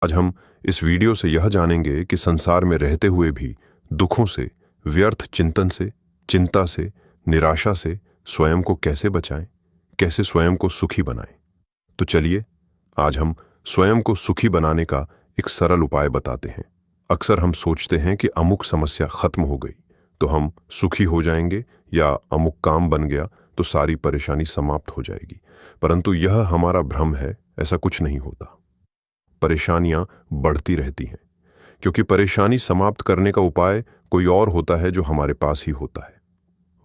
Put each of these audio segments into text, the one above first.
आज हम इस वीडियो से यह जानेंगे कि संसार में रहते हुए भी दुखों से, व्यर्थ चिंतन से, चिंता से, निराशा से स्वयं को कैसे बचाएं, कैसे स्वयं को सुखी बनाएं। तो चलिए आज हम स्वयं को सुखी बनाने का एक सरल उपाय बताते हैं। अक्सर हम सोचते हैं कि अमुक समस्या खत्म हो गई तो हम सुखी हो जाएंगे या अमुक काम बन गया तो सारी परेशानी समाप्त हो जाएगी, परंतु यह हमारा भ्रम है। ऐसा कुछ नहीं होता। परेशानियां बढ़ती रहती हैं क्योंकि परेशानी समाप्त करने का उपाय कोई और होता है जो हमारे पास ही होता है।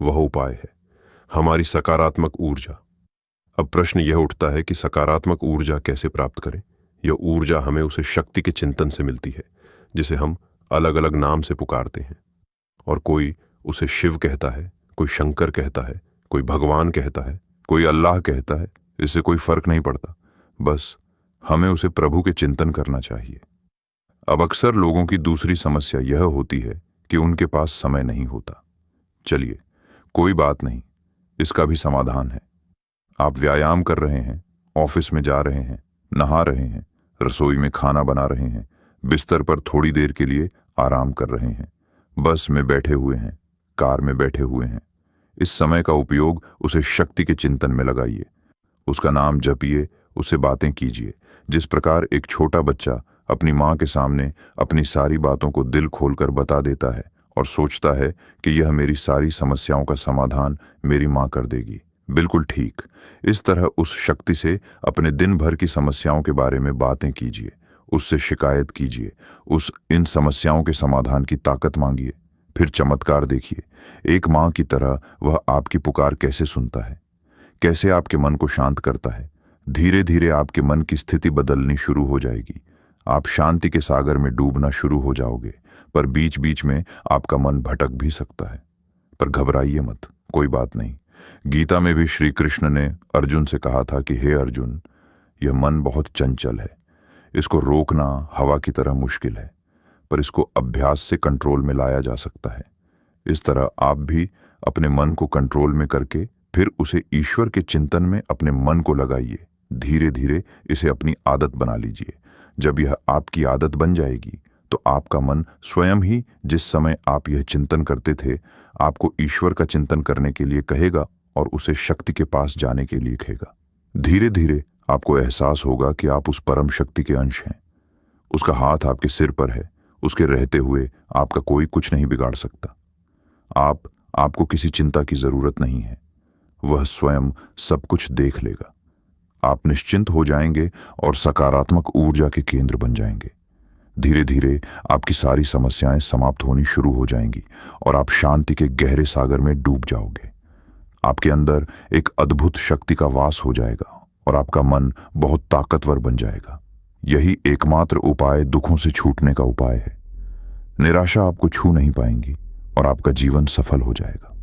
वह उपाय है हमारी सकारात्मक ऊर्जा। अब प्रश्न यह उठता है कि सकारात्मक ऊर्जा कैसे प्राप्त करें। यह ऊर्जा हमें उसे शक्ति के चिंतन से मिलती है जिसे हम अलग अलग नाम से पुकारते हैं, और कोई उसे शिव कहता है, कोई शंकर कहता है, कोई भगवान कहता है, कोई अल्लाह कहता है। इससे कोई फर्क नहीं पड़ता, बस हमें उसे प्रभु के चिंतन करना चाहिए। अब अक्सर लोगों की दूसरी समस्या यह होती है कि उनके पास समय नहीं होता। चलिए, कोई बात नहीं, इसका भी समाधान है। आप व्यायाम कर रहे हैं, ऑफिस में जा रहे हैं, नहा रहे हैं, रसोई में खाना बना रहे हैं, बिस्तर पर थोड़ी देर के लिए आराम कर रहे हैं, बस में बैठे हुए हैं, कार में बैठे हुए हैं। इस समय का उपयोग उसे शक्ति के चिंतन में लगाइए, उसका नाम जपिए, उससे बातें कीजिए। जिस प्रकार एक छोटा बच्चा अपनी माँ के सामने अपनी सारी बातों को दिल खोलकर बता देता है और सोचता है कि यह मेरी सारी समस्याओं का समाधान मेरी माँ कर देगी, बिल्कुल ठीक इस तरह उस शक्ति से अपने दिन भर की समस्याओं के बारे में बातें कीजिए, उससे शिकायत कीजिए, इन समस्याओं के समाधान की ताकत मांगिए। फिर चमत्कार देखिए, एक माँ की तरह वह आपकी पुकार कैसे सुनता है, कैसे आपके मन को शांत करता है। धीरे धीरे आपके मन की स्थिति बदलनी शुरू हो जाएगी। आप शांति के सागर में डूबना शुरू हो जाओगे, पर बीच बीच में आपका मन भटक भी सकता है। पर घबराइए मत, कोई बात नहीं। गीता में भी श्री कृष्ण ने अर्जुन से कहा था कि हे अर्जुन, यह मन बहुत चंचल है, इसको रोकना हवा की तरह मुश्किल है, पर इसको अभ्यास से कंट्रोल में लाया जा सकता है। इस तरह आप भी अपने मन को कंट्रोल में करके फिर उसे ईश्वर के चिंतन में अपने मन को लगाइए। धीरे धीरे इसे अपनी आदत बना लीजिए। जब यह आपकी आदत बन जाएगी तो आपका मन स्वयं ही जिस समय आप यह चिंतन करते थे आपको ईश्वर का चिंतन करने के लिए कहेगा और उसे शक्ति के पास जाने के लिए कहेगा। धीरे धीरे आपको एहसास होगा कि आप उस परम शक्ति के अंश हैं। उसका हाथ आपके सिर पर है, उसके रहते हुए आपका कोई कुछ नहीं बिगाड़ सकता। आपको किसी चिंता की जरूरत नहीं है, वह स्वयं सब कुछ देख लेगा। आप निश्चिंत हो जाएंगे और सकारात्मक ऊर्जा के केंद्र बन जाएंगे। धीरे धीरे आपकी सारी समस्याएं समाप्त होनी शुरू हो जाएंगी और आप शांति के गहरे सागर में डूब जाओगे। आपके अंदर एक अद्भुत शक्ति का वास हो जाएगा और आपका मन बहुत ताकतवर बन जाएगा। यही एकमात्र उपाय दुखों से छूटने का उपाय है। निराशा आपको छू नहीं पाएंगी और आपका जीवन सफल हो जाएगा।